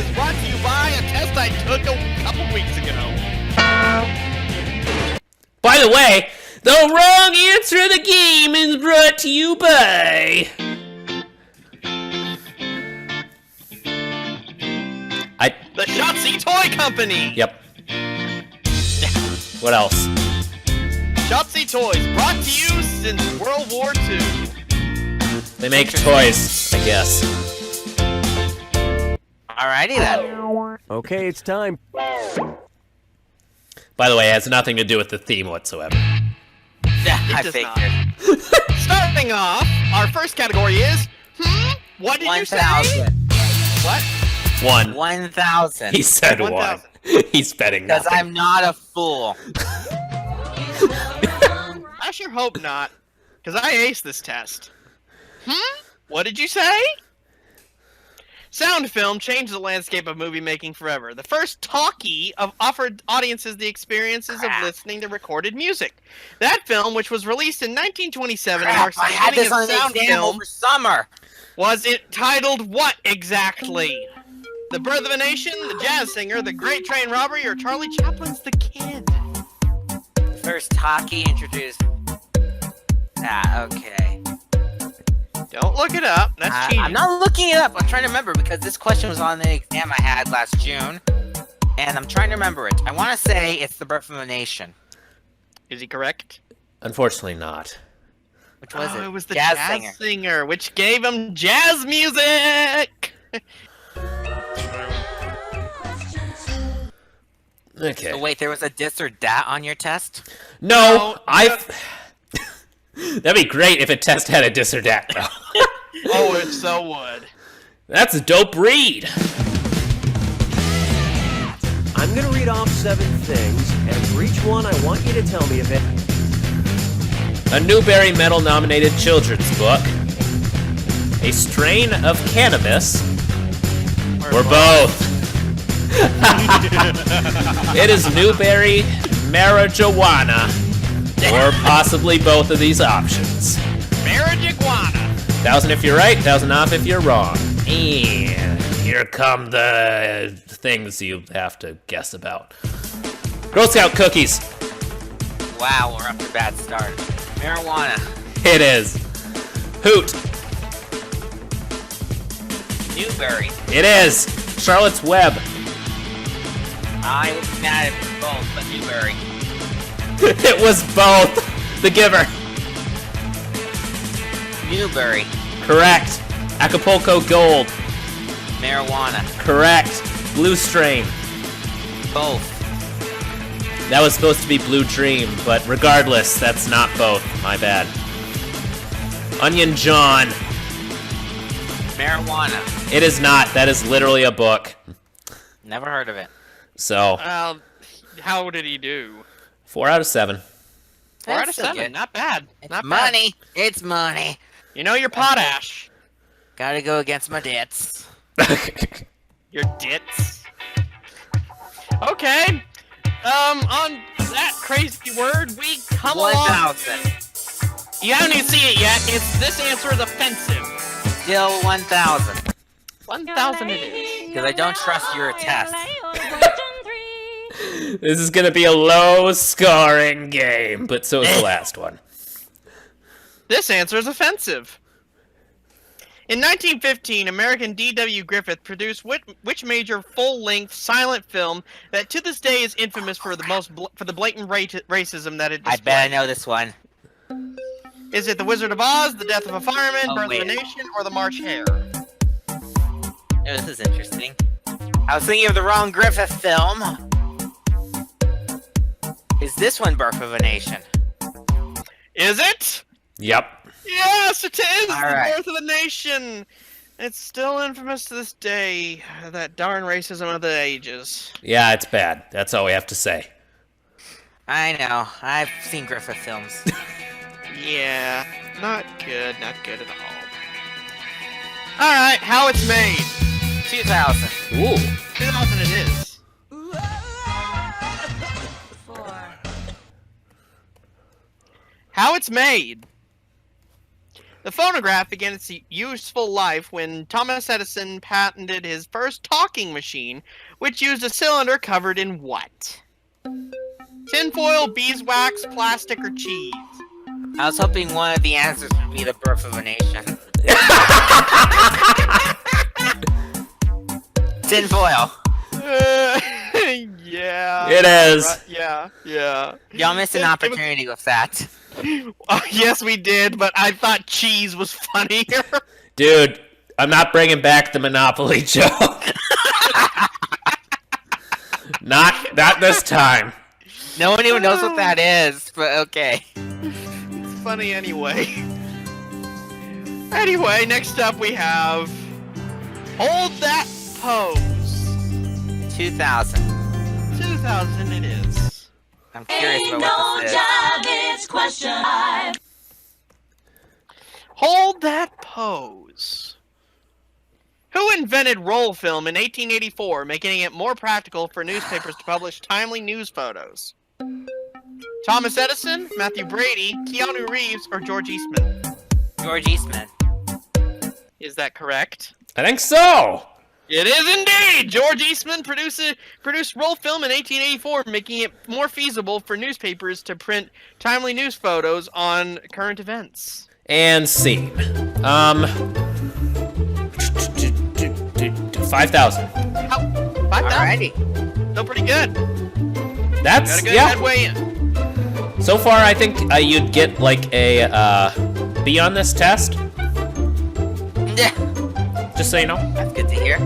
is brought to you by a test I took a couple weeks ago. By the way, the wrong answer of the game is brought to you by... The Schatze Toy Company! Yep. What else? Schatze Toys, brought to you since World War II. They make toys, I guess. Alrighty then. Okay, it's time. By the way, it has nothing to do with the theme whatsoever. Yeah, I does figured. Starting off, our first category is, what did you say? 1,000. What? 1. 1,000. He said 1. 1,000. He's betting Because nothing. I'm not a fool. I sure hope not, because I aced this test. What did you say? Sound film changed the landscape of movie making forever. The first talkie offered audiences the experiences of listening to recorded music. That film, which was released in 1927 and marks the I had beginning this of on the sound exam film, over summer. was it titled what exactly? The Birth of a Nation, The Jazz Singer, The Great Train Robbery, or Charlie Chaplin's The Kid? First hockey introduced. Okay. Don't look it up. That's cheating. I'm not looking it up. I'm trying to remember because this question was on the exam I had last June. And I'm trying to remember it. I want to say it's The Birth of a Nation. Is he correct? Unfortunately not. Which was it? It was the Jazz Singer, which gave him jazz music! Okay. So wait, there was a dis or dat on your test? No, That'd be great if a test had a dis or dat, though. Oh, it so would. That's a dope read. I'm gonna read off 7 things, and for each one, I want you to tell me if it... A Newbery Medal-nominated children's book. A strain of cannabis. Or both. It is Newbery marijuana. Or possibly both of these options. Marijuana. 1,000 if you're right, 1,000 off if you're wrong. And here come the things you have to guess about. Girl Scout cookies. Wow, we're up to a bad start. Marijuana. It is. Hoot. Newberry. It is. Charlotte's Web. I would be mad if it was both, but Newberry. It was both. The Giver. Newberry. Correct. Acapulco Gold. Marijuana. Correct. Blue Strain. Both. That was supposed to be Blue Dream, but regardless, that's not both. My bad. Onion John. Marijuana. It is not. That is literally a book. Never heard of it. So, How did he do? 4 out of 7. 4 out of That's still 7. good. Not bad. It's Not money. It's money. bad. You know your potash. Gotta go against my debts. Your dits. Okay. On that crazy word, we come along. 1,000. You haven't even seen it yet. This answer is offensive. Still 1,000. 1,000 it is. Because I don't trust your test. This is going to be a low-scoring game, but so is the last one. This answer is offensive. In 1915, American D.W. Griffith produced which major full-length silent film that to this day is infamous for the blatant racism that it I displayed? bet I know this one. Is it The Wizard of Oz, The Death of a Fireman, Oh, Birth wait. of a Nation, or The March Hare? Oh, this is interesting. I was thinking of the wrong Griffith film. Is this one Birth of a Nation? Is it? Yep. Yes, it is! All The right. Birth of a Nation! It's still infamous to this day. That darn racism of the ages. Yeah, it's bad. That's all we have to say. I know. I've seen Griffith films. Yeah, not good at all. Alright, how it's made. 2,000. Ooh. 2000 it is. How it's made. The phonograph began its useful life when Thomas Edison patented his first talking machine, which used a cylinder covered in what? Tinfoil, beeswax, plastic, or cheese? I was hoping one of the answers would be the birth of a nation. Tinfoil. Yeah. It is. Right, yeah. Y'all missed an opportunity with that. Yes, we did, but I thought cheese was funnier. Dude, I'm not bringing back the Monopoly joke. Not this time. No one even knows what that is, but okay. It's funny anyway. Anyway, next up we have Hold That Pose. 2000. 2000 it is. I'm curious about what this is. Hold That Pose. Who invented roll film in 1884, making it more practical for newspapers to publish timely news photos? Thomas Edison, Matthew Brady, Keanu Reeves, or George Eastman? George Eastman. Is that correct? I think so. It is indeed! George Eastman produced roll film in 1884, making it more feasible for newspapers to print timely news photos on current events. And scene. 5,000. How? 5,000? Alrighty. Still pretty good. That's, Got a good yeah. headway in. So far, I think you'd get like a B on this test. Yeah, Just so you know. that's good to hear.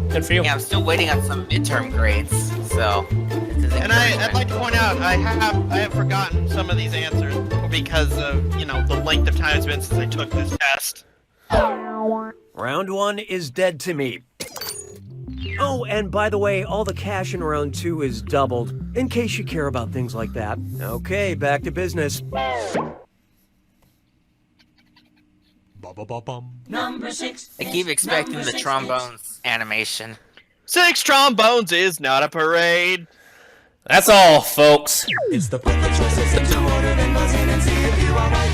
Good for you. Yeah, I'm still waiting on some midterm grades, so. This is And I'd encouragement. like to point out, I have forgotten some of these answers because of, the length of time it's been since I took this test. Round 1 is dead to me. Oh, and by the way, all the cash in round 2 is doubled, in case you care about things like that. Okay, back to business. I keep expecting the trombones animation. 6 trombones is not a parade. That's all, folks. It's the put the choices into order, then buzz in and see if you are right.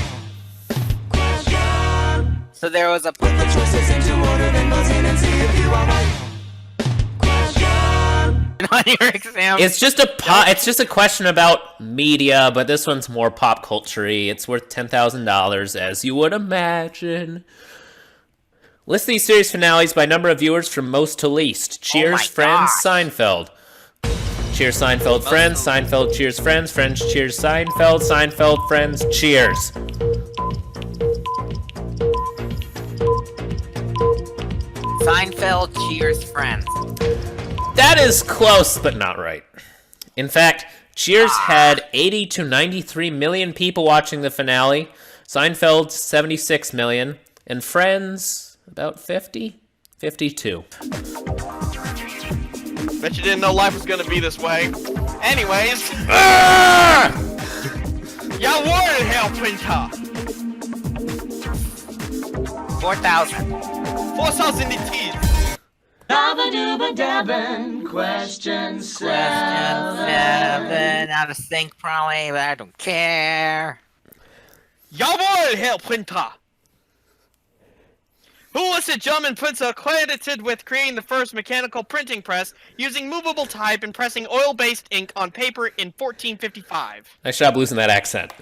Question. So there was a. Put the choices into order, then buzz in and see if you are right. Question. on your exam. It's just a question about media, but this one's more pop culture-y. It's worth $10,000, as you would imagine. List these series finales by number of viewers from most to least. Cheers, my Friends, gosh. Seinfeld. Cheers, Seinfeld, Friends, Seinfeld, Cheers, Friends, Friends, Cheers, Seinfeld, Seinfeld, Friends, Cheers. Seinfeld, Cheers, Friends. That is close, but not right. In fact, Cheers had 80 to 93 million people watching the finale, Seinfeld 76 million, and Friends about 50? 52. Bet you didn't know life was gonna be this way. Anyways, y'all wanted help, Winter. 4,000. 4,000 it is. Question 7. Out of sync probably, but I don't care. Y'all wanted help, Winter. Who was the German printer credited with creating the first mechanical printing press using movable type and pressing oil-based ink on paper in 1455? Nice job losing that accent.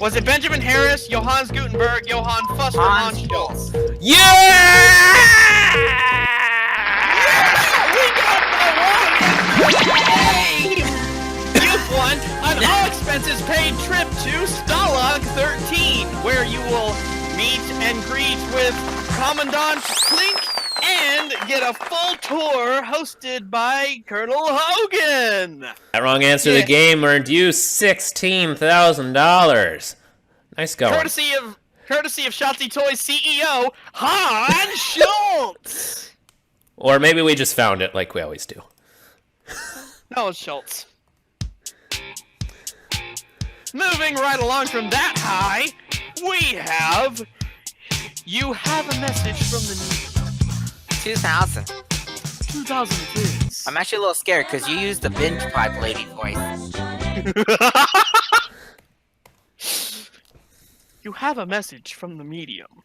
Was it Benjamin Harris, Johannes Gutenberg, Johann Fuss, or Hans Hans Schultz? Yeah! You've won an all-expenses-paid trip to Stalag 13, where you will meet and greet with Commandant Klink and get a full tour hosted by Colonel Hogan. That wrong answer to the game earned you $16,000. Nice going. Courtesy of Schatze Toys CEO Hans Schultz. Or maybe we just found it like we always do. No, it's Schultz. Moving right along from that high, we have... You have a message from the 2,000. 2002. I'm actually a little scared because you used the binge pipe lady voice. You have a message from the medium.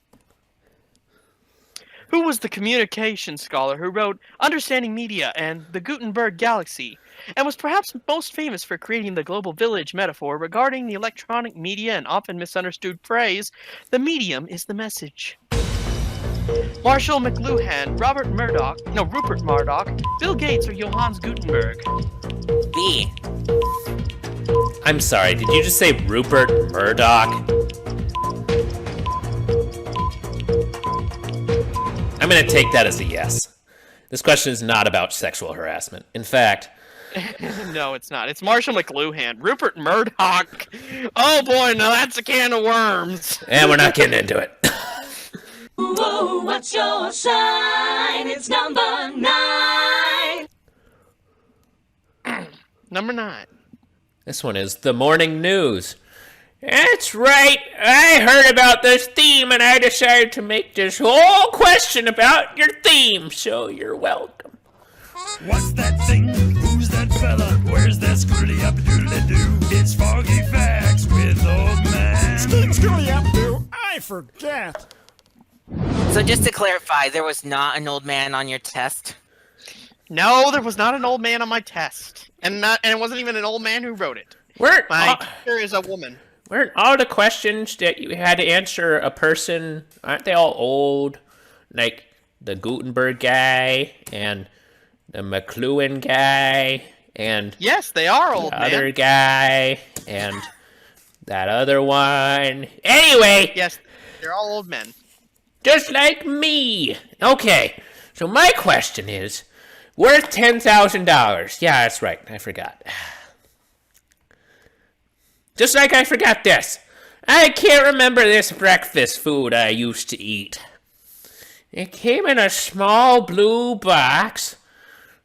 Who was the communication scholar who wrote Understanding Media and the Gutenberg Galaxy, and was perhaps most famous for creating the global village metaphor regarding the electronic media and often misunderstood phrase, the medium is the message? Marshall McLuhan, Rupert Murdoch, Bill Gates, or Johannes Gutenberg? B. I'm sorry, did you just say Rupert Murdoch? I'm gonna take that as a yes. This question is not about sexual harassment. In fact, No, it's not. It's Marshall McLuhan. Rupert Murdoch. Oh boy, now that's a can of worms. and we're not getting into it. Whoa, what's your sign? It's number 9. Number 9. This one is the morning news. That's right. I heard about this theme and I decided to make this whole question about your theme, so you're welcome. What's that thing? Who's that fella? Where's that screwly up doodly doo? It's Foggy Facts with Old Man. Screwly up doo, I forget. So just to clarify, there was not an old man on your test? No, there was not an old man on my test. And it wasn't even an old man who wrote it. Weren't My teacher is a woman. all the questions that you had to answer a person, aren't they all old? Like the Gutenberg guy and the McLuhan guy and Yes, they are old, the man. other guy and that other one. Anyway, Yes, they're all old men. just like me. Okay, so my question is, worth $10,000. Yeah, that's right, I forgot. Just like I forgot this. I can't remember this breakfast food I used to eat. It came in a small blue box.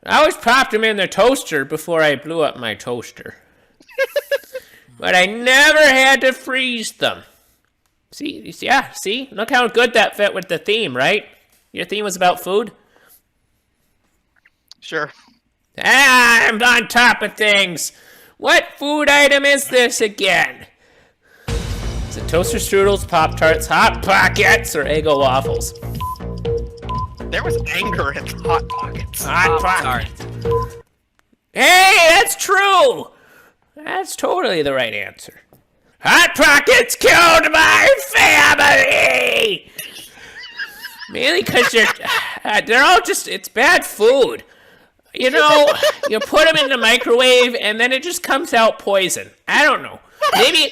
I always popped them in the toaster before I blew up my toaster. But I never had to freeze them. See? Look how good that fit with the theme, right? Your theme was about food? Sure. I'm on top of things. What food item is this again? Is it toaster strudels, Pop-Tarts, Hot Pockets, or Eggo waffles? There was anger in Hot Pockets. Hot Pockets. Hey, that's true. That's totally the right answer. Hot Pockets killed my family. Mainly because they're all just, it's bad food. You know, you put them in the microwave and then it just comes out poison. I don't know. Maybe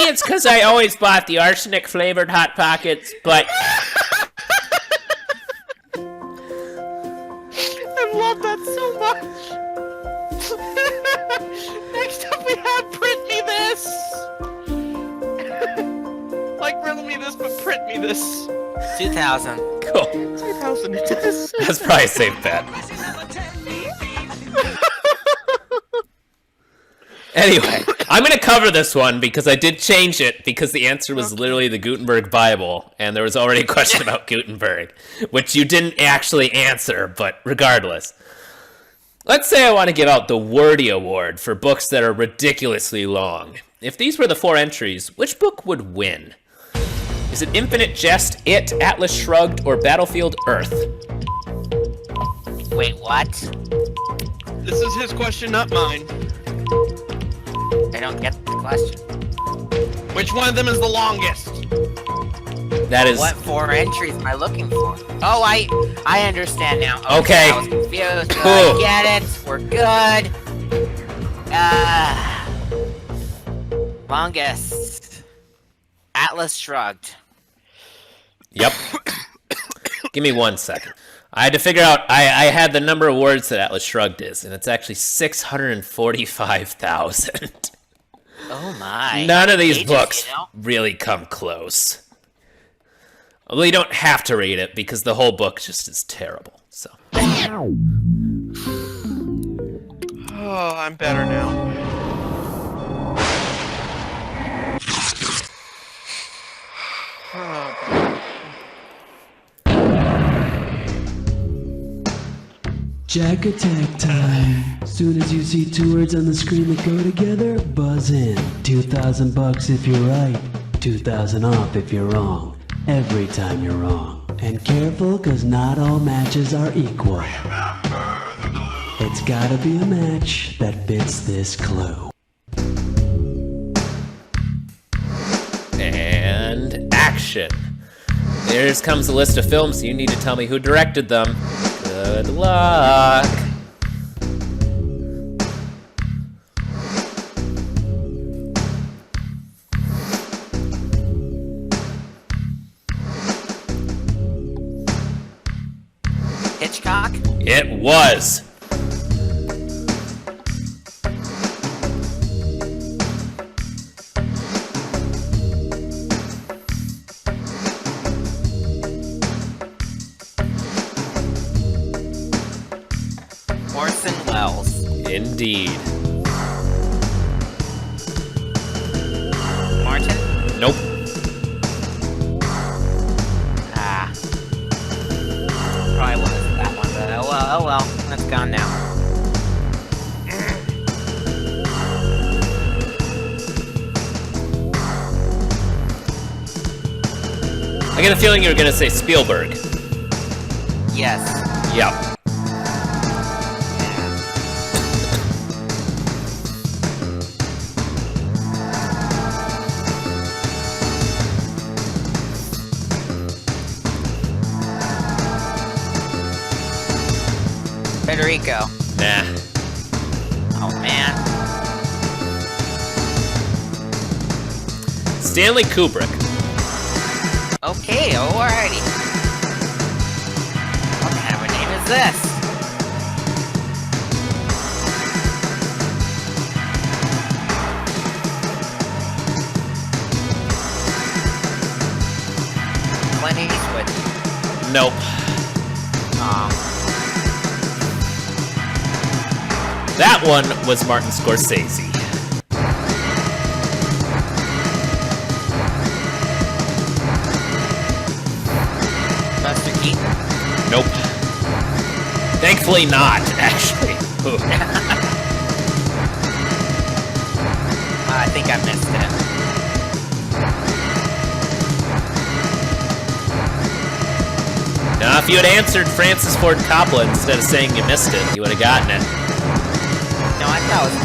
it's because I always bought the arsenic flavored Hot Pockets, but I love that so much. Next up we have Print Me This. Like riddle me this, but print me this. 2000. cool. 2000 it is. That's probably a safe bet. Anyway, I'm going to cover this one because I did change it because the answer was literally the Gutenberg Bible, and there was already a question about Gutenberg, which you didn't actually answer, but regardless. Let's say I want to give out the Wordy Award for books that are ridiculously long. If these were the 4 entries, which book would win? Is it Infinite Jest, It, Atlas Shrugged, or Battlefield Earth? Wait, what? This is his question, not mine. I don't get the question. Which one of them is the longest? That is... What 4 entries am I looking for? Oh, I understand now. Okay. I was confused. but Cool. I get it. We're good. Longest. Atlas Shrugged. Yep. Give me 1 second. I had to figure out, I had the number of words that Atlas Shrugged is, and it's actually 645,000. Oh my. None of these Ages, books you know? really come close. Although you don't have to read it because the whole book just is terrible. So. Oh, I'm better now. Jack attack time. Soon as you see 2 words on the screen that go together, buzz in. $2,000 if you're right. $2,000 off if you're wrong. Every time you're wrong. And careful, cause not all matches are equal. It's gotta be a match that fits this clue. And action. Here comes a list of films. You need to tell me who directed them. Good luck. Hitchcock? It was. Orson Welles. Indeed. Martin? Nope. Ah. Probably wasn't that one, but oh well. That's gone now. I get a feeling you were gonna say Spielberg. Yes. Yep. Federico. Nah. Oh man. Stanley Kubrick. Okay, alrighty. What kind of a name is this? Clint Eastwood. Nope. Aw. That one was Martin Scorsese. Buster Keaton. Nope. Thankfully not, actually. Ooh. I think I missed it. Now, if you had answered Francis Ford Coppola instead of saying you missed it, you would have gotten it. No, I thought it was.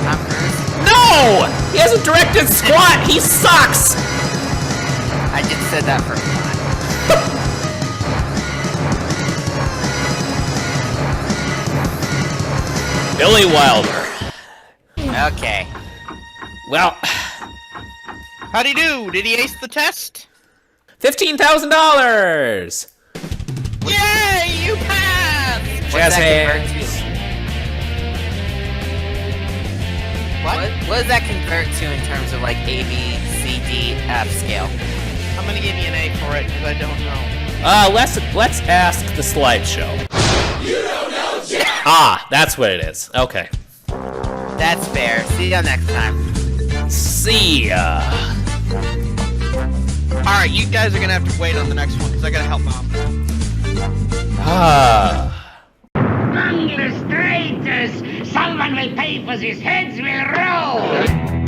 Tom Cruise. No! He hasn't directed squat! He sucks! I just said that for fun. Billy Wilder. Okay. Well, How'd he do? Did he ace the test? $15,000! Yay! You passed! What's Jazz that convert hands. to? What does that convert to in terms of like A, B, C, D, F scale? I'm gonna give you an A for it because I don't know. Let's ask the slideshow. You don't know Jack! Ah, that's what it is. Okay. That's fair. See you next time. See ya. Alright, you guys are gonna have to wait on the next one because I gotta help Mom. Ah. Among the traitors, someone will pay for these heads will roll.